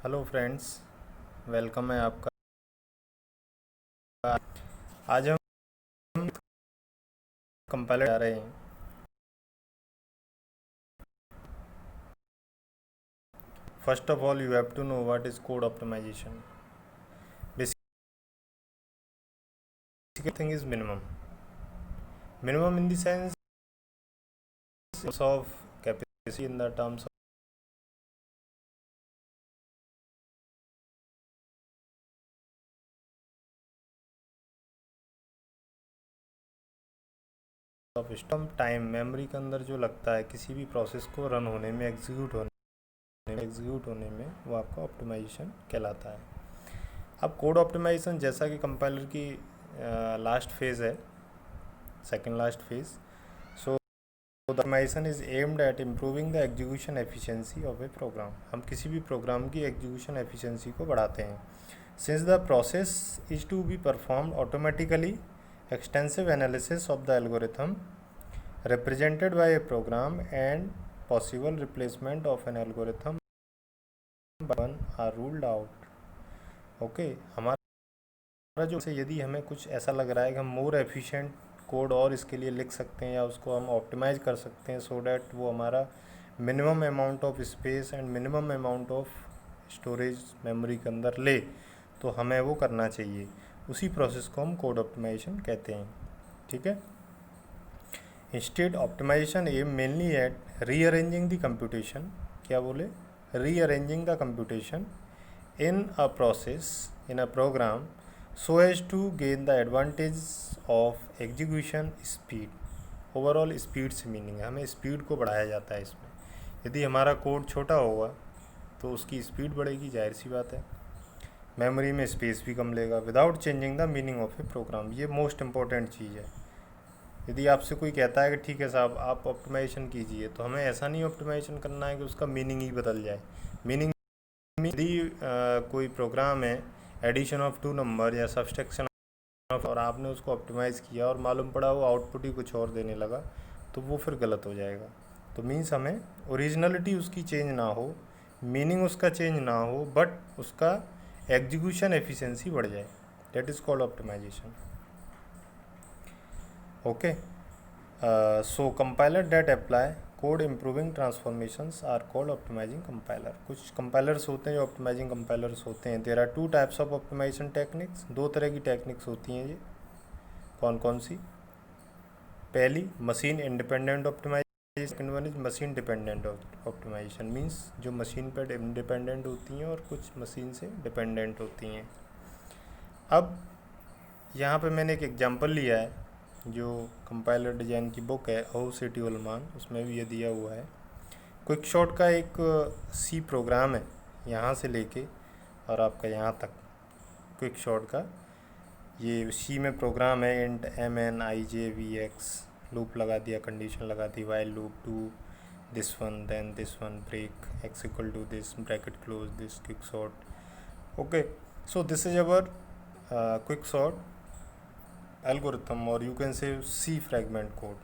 Hello friends, welcome है आपका। आज हम कंपाइलर जा रहे हैं। First of all you have to know what is code optimisation. Basic thing is minimum in the sense of capacity in the terms of system time memory के अंदर जो लगता है किसी भी प्रोसेस को रन होने में, एग्जीक्यूट होने में वो आपका ऑप्टिमाइजेशन कहलाता है। अब कोड ऑप्टिमाइजेशन जैसा कि कंपाइलर की लास्ट फेज़ है, second last phase. So optimization is aimed at improving the execution efficiency of a program. हम किसी भी प्रोग्राम की एग्जीक्यूशन एफिशिएंसी को बढ़ाते हैं। Since the process is to be performed automatically, extensive analysis of the algorithm represented by a program and possible replacement of an algorithm by one are ruled out। Okay, हमारा जो से यदि हमें कुछ ऐसा लग रहा है कि हम मोर एफिशिएंट कोड और इसके लिए लिख सकते हैं या उसको हम ऑप्टिमाइज कर सकते हैं सो डैट वो हमारा minimum amount of space and minimum amount of storage memory के अंदर ले, तो हमें वो करना चाहिए। उसी प्रोसेस को हम कोड ऑप्टिमाइजेशन कहते हैं। ठीक है। Instead optimization aim mainly at rearranging the computation, क्या बोले, rearranging the computation in a process in a program so as to gain the advantage of execution speed. Overall speed से meaning है हमें speed को बढ़ाया जाता है इसमें। यदि हमारा कोड छोटा होगा तो उसकी स्पीड बढ़ेगी, जाहिर सी बात है। मेमोरी में स्पेस भी कम लेगा without changing the meaning of a program. ये मोस्ट इंपॉर्टेंट चीज़ है। यदि आपसे कोई कहता है कि ठीक है साहब आप ऑप्टिमाइजेशन कीजिए, तो हमें ऐसा नहीं ऑप्टिमाइजेशन करना है कि उसका मीनिंग ही बदल जाए। मीनिंग यदि कोई प्रोग्राम है एडिशन ऑफ 2 नंबर या सब्सट्रैक्शन ऑफ, और आपने उसको ऑप्टिमाइज़ किया और मालूम पड़ा वो आउटपुट ही कुछ और देने लगा, तो वो फिर गलत हो जाएगा। तो मीन्स हमें ओरिजिनलिटी उसकी चेंज ना हो, मीनिंग उसका चेंज ना हो, बट उसका एग्जीक्यूशन एफिशिएंसी बढ़ जाए। That is called optimization. Okay. So compiler that apply code improving transformations are called optimizing compiler. कुछ कंपाइलर्स होते हैं जो ऑप्टिमाइजिंग कंपाइलर्स होते हैं। There are 2 types of optimization techniques. 2 तरह की टेक्निक्स होती हैं ये। कौन कौन सी? पहली machine independent optimization, second one is machine dependent optimization. Means जो मशीन पर इंडिपेंडेंट होती हैं और कुछ मशीन से डिपेंडेंट होती हैं। अब यहाँ पे मैंने एक एग्जांपल लिया है जो कंपाइलर डिज़ाइन की बुक है ओ सिटी उलमान, उसमें भी ये दिया हुआ है। क्विक शॉट का एक सी प्रोग्राम है, यहाँ से लेके और आपका यहाँ तक। क्विक शॉट का ये सी में प्रोग्राम है। Int m n i j v x, loop लगा दिया, कंडीशन लगा दी, while loop to this one then this one, break x equal to this, bracket close this, quick sort. Okay, so this is our quick sort algorithm और you can say C fragment code.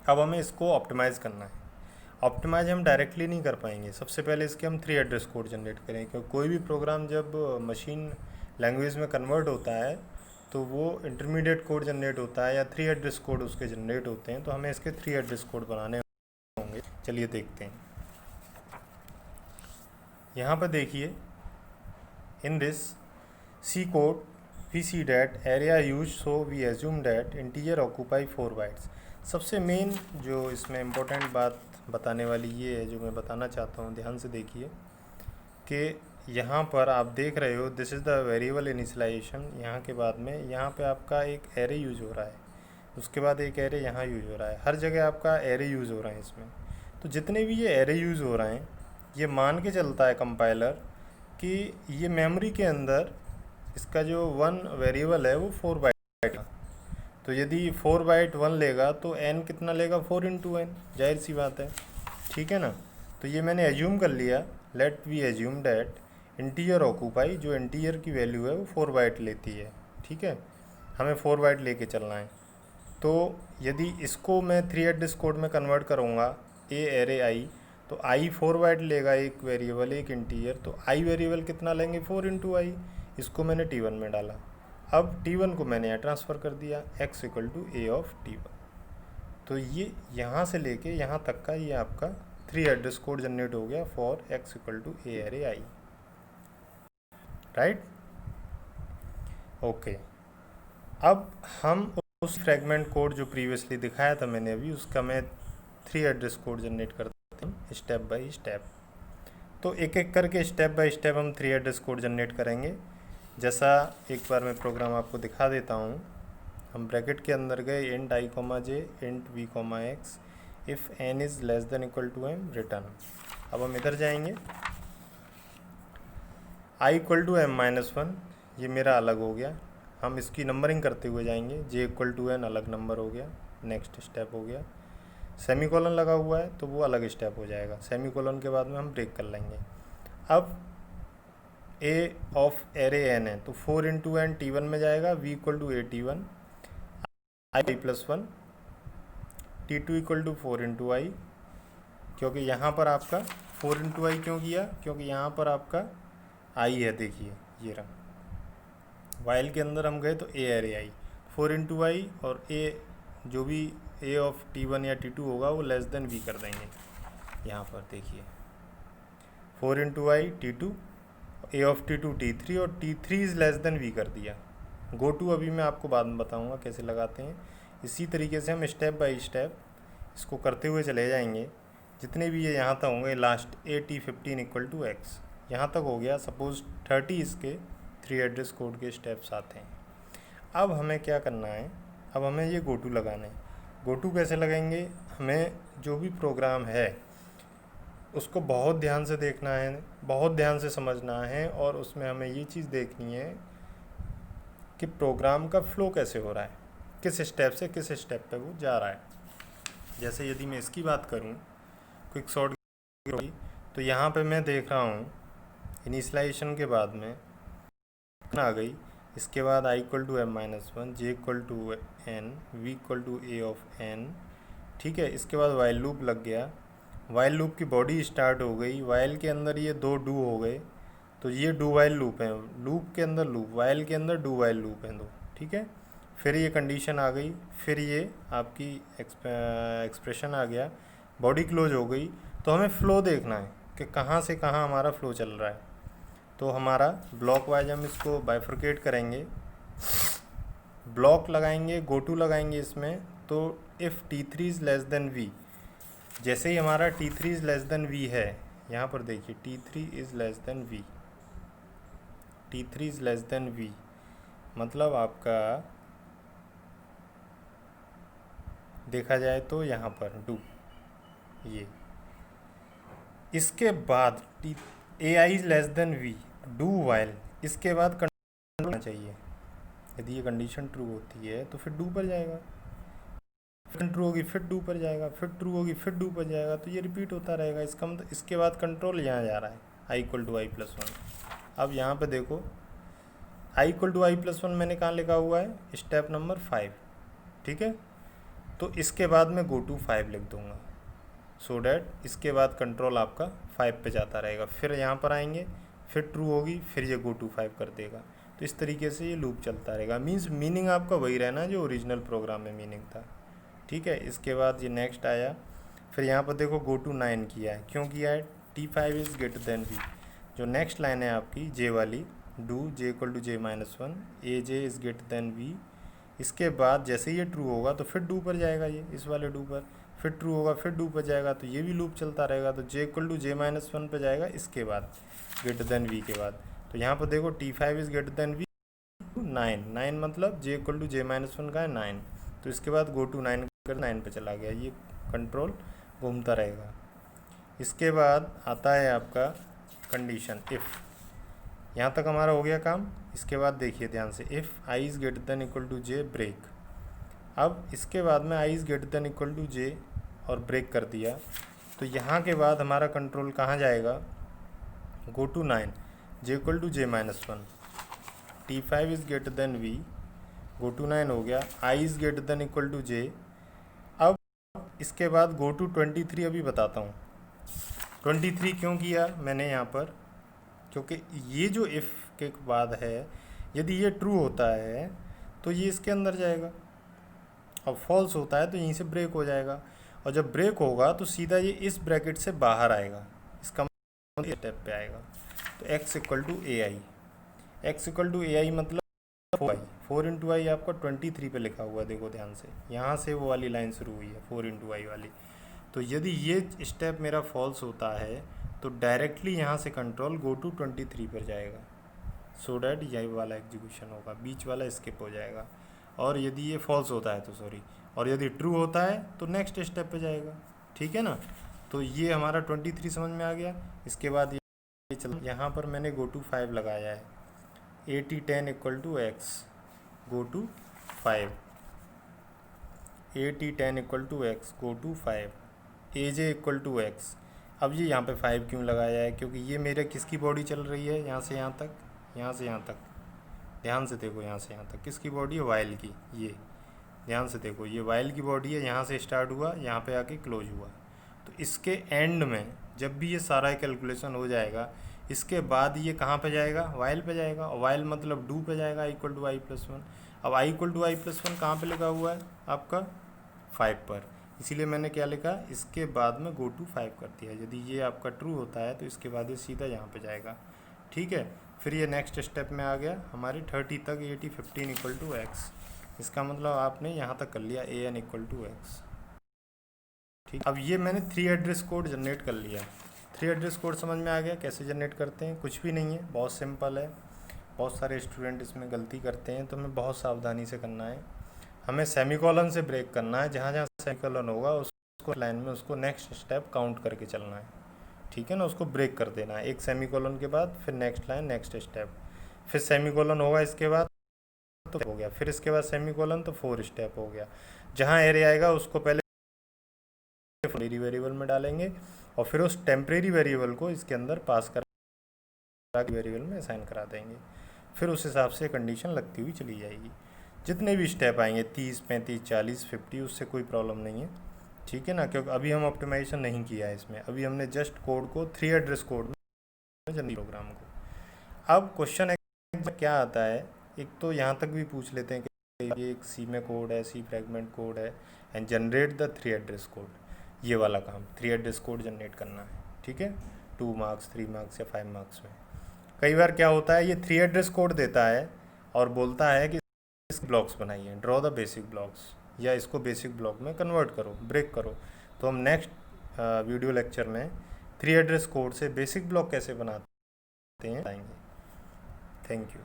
अब हमें इसको optimise करना है। Optimise हम directly नहीं कर पाएंगे। सबसे पहले इसके हम 3 एड्रेस कोड जनरेट करें, क्योंकि कोई भी प्रोग्राम जब मशीन लैंग्वेज में कन्वर्ट होता है तो वो इंटरमीडिएट कोड जनरेट होता है या 3 एड्रेस कोड उसके जनरेट होते हैं। तो हमें इसके 3 एड्रेस कोड बनाने होंगे। चलिए देखते हैं। यहाँ पर देखिए, in this C code we see that area used, so we assume that integer occupy 4 bytes। सबसे मेन जो इसमें इम्पोर्टेंट बात बताने वाली ये है जो मैं बताना चाहता हूँ, ध्यान से देखिए कि यहाँ पर आप देख रहे हो this is the variable initialization. यहाँ के बाद में यहाँ पे आपका एक एरे यूज़ हो रहा है, उसके बाद एक एरे यहाँ यूज़ हो रहा है। हर जगह आपका एरे यूज़ हो रहा है इसमें। तो जितने भी ये एरे यूज़ हो रहे हैं, ये मान के चलता है कंपाइलर कि ये मेमोरी के अंदर इसका जो 1 वेरिएबल है वो 4 बाइट का। तो यदि 4 बाइट 1 लेगा तो n कितना लेगा, 4 इंटू एन, जाहिर सी बात है। ठीक है ना। तो ये मैंने एज्यूम कर लिया, let we assume that integer occupy, जो इंटीजर की वैल्यू है वो 4 बाइट लेती है। ठीक है, हमें 4 बाइट लेके चलना है। तो यदि इसको मैं 3 एड्रेस कोड में कन्वर्ट करूँगा ए एरे आई, तो तो आई 4 बाइट लेगा एक वेरिएबल, एक इंटीजर, तो आई वेरिएबल कितना लेंगे 4 इंटू आई, इसको मैंने T1 में डाला। अब T1 को मैंने यहाँ ट्रांसफ़र कर दिया, x equal to a of T1। तो ये यहाँ से लेके यहाँ तक का ये आपका 3 एड्रेस कोड जनरेट हो गया फॉर x इक्वल टू ए अरे आई, राइट। ओके, अब हम उस फ्रेगमेंट कोड जो प्रीवियसली दिखाया था मैंने अभी, उसका मैं 3 एड्रेस कोड जनरेट करता हूँ स्टेप बाय स्टेप। तो एक एक करके स्टेप बाय स्टेप हम 3 एड्रेस कोड जनरेट करेंगे। जैसा एक बार मैं प्रोग्राम आपको दिखा देता हूँ। हम ब्रैकेट के अंदर गए, int i comma j, int v comma x, if n is less than equal to m, return. अब हम इधर जाएंगे, i equal to m minus one, ये मेरा अलग हो गया। हम इसकी नंबरिंग करते हुए जाएंगे, जे इक्वल टू एन अलग नंबर हो गया, नेक्स्ट स्टेप हो गया। सेमीकोलन लगा हुआ है तो वो अलग स्टेप हो जाएगा, सेमीकोलन के बाद में हम ब्रेक कर लेंगे। अब ए ऑफ एरे एन है तो 4 इंटू एन T1 में जाएगा, v equal to a T1, i plus one, T2 equal to 4 into i, क्योंकि यहाँ पर आपका 4 इंटू आई क्यों किया, क्योंकि यहाँ पर आपका आई है, देखिए ये रहा। वाइल के अंदर हम गए तो ए अरे आई, 4 इंटू आई, और ए जो भी ए ऑफ T1 या T2 होगा वो लेस देन वी कर देंगे। यहाँ पर देखिए 4 into I T2, A of T2 T3, और T3 is less than we कर दिया। गो टू अभी मैं आपको बाद में बताऊँगा कैसे लगाते हैं। इसी तरीके से हम स्टेप बाय स्टेप इसको करते हुए चले जाएंगे। जितने भी ये यहाँ तक होंगे, last AT15 equal to x, यहाँ तक हो गया। सपोज़ 30 इसके 3 एड्रेस कोड के स्टेप्स आते हैं। अब हमें क्या करना है, अब हमें ये गो टू लगाना है। गो टू कैसे लगाएंगे, हमें जो भी प्रोग्राम है उसको बहुत ध्यान से देखना है, बहुत ध्यान से समझना है, और उसमें हमें ये चीज़ देखनी है कि प्रोग्राम का फ्लो कैसे हो रहा है, किस स्टेप से किस स्टेप पे वो जा रहा है। जैसे यदि मैं इसकी बात करूँ, क्विक सॉर्ट, तो यहाँ पे मैं देख रहा हूँ इनिशियलाइजेशन के बाद में आ गई, इसके बाद i equal to m minus one, j equal to n, v equal to a of n, ठीक है। इसके बाद वाइल लूप लग गया, वाइल लूप की बॉडी स्टार्ट हो गई, वाइल के अंदर ये 2 डू हो गए, तो ये डू वाइल लूप है, लूप के अंदर लूप, वाइल के अंदर डू वाइल लूप हैं 2, ठीक है। फिर ये कंडीशन आ गई, फिर ये आपकी एक्सप्रेशन आ गया, बॉडी क्लोज हो गई। तो हमें फ़्लो देखना है कि कहाँ से कहाँ हमारा फ़्लो चल रहा है। तो हमारा ब्लॉक वाइज हम इसको बाइफरकेट करेंगे, ब्लॉक लगाएंगे, गो टू लगाएंगे इसमें। तो if T3 is less than v, जैसे ही हमारा T3 is less than we है, यहाँ पर देखिए T3 is less than v, T3 is less than v मतलब आपका देखा जाए तो यहाँ पर डू, ये इसके बाद AI is less than v, do while, इसके बाद कंट्रोल होना चाहिए। यदि ये कंडीशन ट्रू होती है तो फिर डू पर जाएगा, फिर ट्रू होगी फिर डू पर जाएगा, फिर ट्रू होगी फिर डू पर जाएगा, तो ये रिपीट होता रहेगा। इसका मतलब इसके बाद कंट्रोल यहाँ जा रहा है, i equal to i plus one. अब यहाँ पे देखो i equal to i plus one मैंने कहाँ लिखा हुआ है, स्टेप नंबर 5, ठीक है। तो इसके बाद मैं गो टू 5 लिख दूँगा, सो डैट इसके बाद कंट्रोल आपका 5 पे जाता रहेगा। फिर यहाँ पर आएंगे, फिर ट्रू होगी, फिर ये गो टू 5 कर देगा। तो इस तरीके से ये लूप चलता रहेगा। मीन्स मीनिंग आपका वही रहना जो ओरिजिनल प्रोग्राम में मीनिंग था, ठीक है। इसके बाद ये नेक्स्ट आया, फिर यहाँ पर देखो गो टू 9 किया है, क्यों किया है, T5 is greater than v. जो नेक्स्ट लाइन है आपकी जे वाली, do j equal to j minus one, a j is greater than v. इसके बाद जैसे ये ट्रू होगा तो फिर डू पर जाएगा, ये इस वाले डू पर, फिर ट्रू होगा फिर डू पर जाएगा, तो ये भी लूप चलता रहेगा। तो j equal to j minus one पर जाएगा, इसके बाद ग्रेटर देन वी के बाद। तो यहाँ पर देखो T5 is greater than v, 9 मतलब j equal to j minus one का है 9, तो इसके बाद गो टू 9 कर 9 पे चला गया, ये कंट्रोल घूमता रहेगा। इसके बाद आता है आपका कंडीशन इफ़, यहाँ तक हमारा हो गया काम। इसके बाद देखिए ध्यान से, if i is greater than equal to j, break. अब इसके बाद में i is greater than equal to j और ब्रेक कर दिया, तो यहाँ के बाद हमारा कंट्रोल कहाँ जाएगा, go to 9, j equal to j minus one, T5 is greater than v, go to 9 हो गया, i is greater than equal to j. अब इसके बाद गो टू 23 अभी बताता हूँ। 23 क्यों किया मैंने यहाँ पर, क्योंकि ये जो इफ़ के बाद है, यदि ये ट्रू होता है तो ये इसके अंदर जाएगा, और फॉल्स होता है तो यहीं से ब्रेक हो जाएगा, और जब ब्रेक होगा तो सीधा ये इस ब्रैकेट से बाहर आएगा, इसका मतलब स्टेप पे आएगा। तो x equal to a i, x equal to a i मतलब 4 4 इंटू आई आपका 23 पे लिखा हुआ है, देखो ध्यान से, यहाँ से वो वाली लाइन शुरू हुई है 4 इंटू आई वाली। तो यदि ये स्टेप मेरा फॉल्स होता है तो डायरेक्टली यहाँ से कंट्रोल गो टू 23 पर जाएगा, सो डैट यही वाला एग्जीक्यूशन होगा, बीच वाला स्किप हो जाएगा। और यदि ये फॉल्स होता है तो सॉरी, और यदि ट्रू होता है तो नेक्स्ट स्टेप पे जाएगा, ठीक है ना। तो ये हमारा 23 समझ में आ गया। इसके बाद ये चल, यहाँ पर मैंने गो टू 5 लगाया है, 80 10 equal to x, go to 5, 80 10 equal to x, go to 5, a j equal to x. अब ये यहाँ पे 5 क्यों लगाया है, क्योंकि ये मेरे किसकी बॉडी चल रही है, यहाँ से यहाँ तक, यहाँ से यहाँ तक, ध्यान से देखो, यहाँ से यहाँ तक किसकी बॉडी है, वाइल की। ये ध्यान से देखो, ये वाइल की बॉडी है, यहाँ से स्टार्ट हुआ, यहाँ पे आके क्लोज हुआ। तो इसके एंड में जब भी ये सारा कैलकुलेशन हो जाएगा, इसके बाद ये कहाँ पे जाएगा, वाइल पे जाएगा, और वाइल मतलब डू पे जाएगा, इक्वल टू आई प्लस 1। अब आई इक्वल टू आई प्लस 1 कहाँ पे लिखा हुआ है आपका 5 पर, इसीलिए मैंने क्या लिखा, इसके बाद में गो टू 5 कर दिया। यदि ये आपका ट्रू होता है तो इसके बाद ये सीधा यहाँ पे जाएगा, ठीक है। फिर ये नेक्स्ट स्टेप में आ गया हमारे 30 तक, 80 15 इक्वल टू एक्स। इसका मतलब आपने यहाँ तक कर लिया A N equal to x, ठीक। अब ये मैंने 3 एड्रेस कोड जनरेट कर लिया। 3 एड्रेस कोड समझ में आ गया कैसे जनरेट करते हैं, कुछ भी नहीं है, बहुत सिंपल है। बहुत सारे स्टूडेंट इसमें गलती करते हैं, तो हमें बहुत सावधानी से करना है। हमें सेमीकोलन से ब्रेक करना है, जहाँ जहाँ सेमीकोलन होगा उसको लाइन में उसको नेक्स्ट स्टेप काउंट करके चलना है, ठीक है ना। उसको ब्रेक कर देना है, एक सेमीकोलन के बाद फिर नेक्स्ट लाइन नेक्स्ट स्टेप, फिर सेमीकोलन होगा इसके बाद तो हो गया, फिर इसके बाद सेमीकोलन तो 4 स्टेप हो गया। जहाँ एरे आएगा उसको पहले टेम्परेरी वेरिएबल में डालेंगे, और फिर उस टेम्परेरी वेरिएबल को इसके अंदर पास कर वेरिएबल में असाइन करा देंगे। फिर उस हिसाब से कंडीशन लगती हुई चली जाएगी। जितने भी स्टेप आएंगे 30 35 40 50, उससे कोई प्रॉब्लम नहीं है, ठीक है ना। क्योंकि अभी हम ऑप्टिमाइजेशन नहीं किया है इसमें, अभी हमने जस्ट कोड को 3 एड्रेस कोड में जनरल प्रोग्राम को। अब क्वेश्चन क्या आता है, एक तो यहाँ तक भी पूछ लेते हैं कि ये एक सी में कोड है, सी फ्रेगमेंट कोड है, and generate the 3 address code. ये वाला काम 3 एड्रेस कोड जनरेट करना है, ठीक है, 2 मार्क्स 3 मार्क्स या 5 मार्क्स में। कई बार क्या होता है, ये 3 एड्रेस कोड देता है और बोलता है कि ब्लॉक्स बनाइए, ड्रॉ द बेसिक ब्लॉक्स, या इसको बेसिक ब्लॉक में कन्वर्ट करो, ब्रेक करो। तो हम नेक्स्ट वीडियो लेक्चर में 3 एड्रेस कोड से बेसिक ब्लॉक कैसे बनाते हैं बताएंगे। Thank you.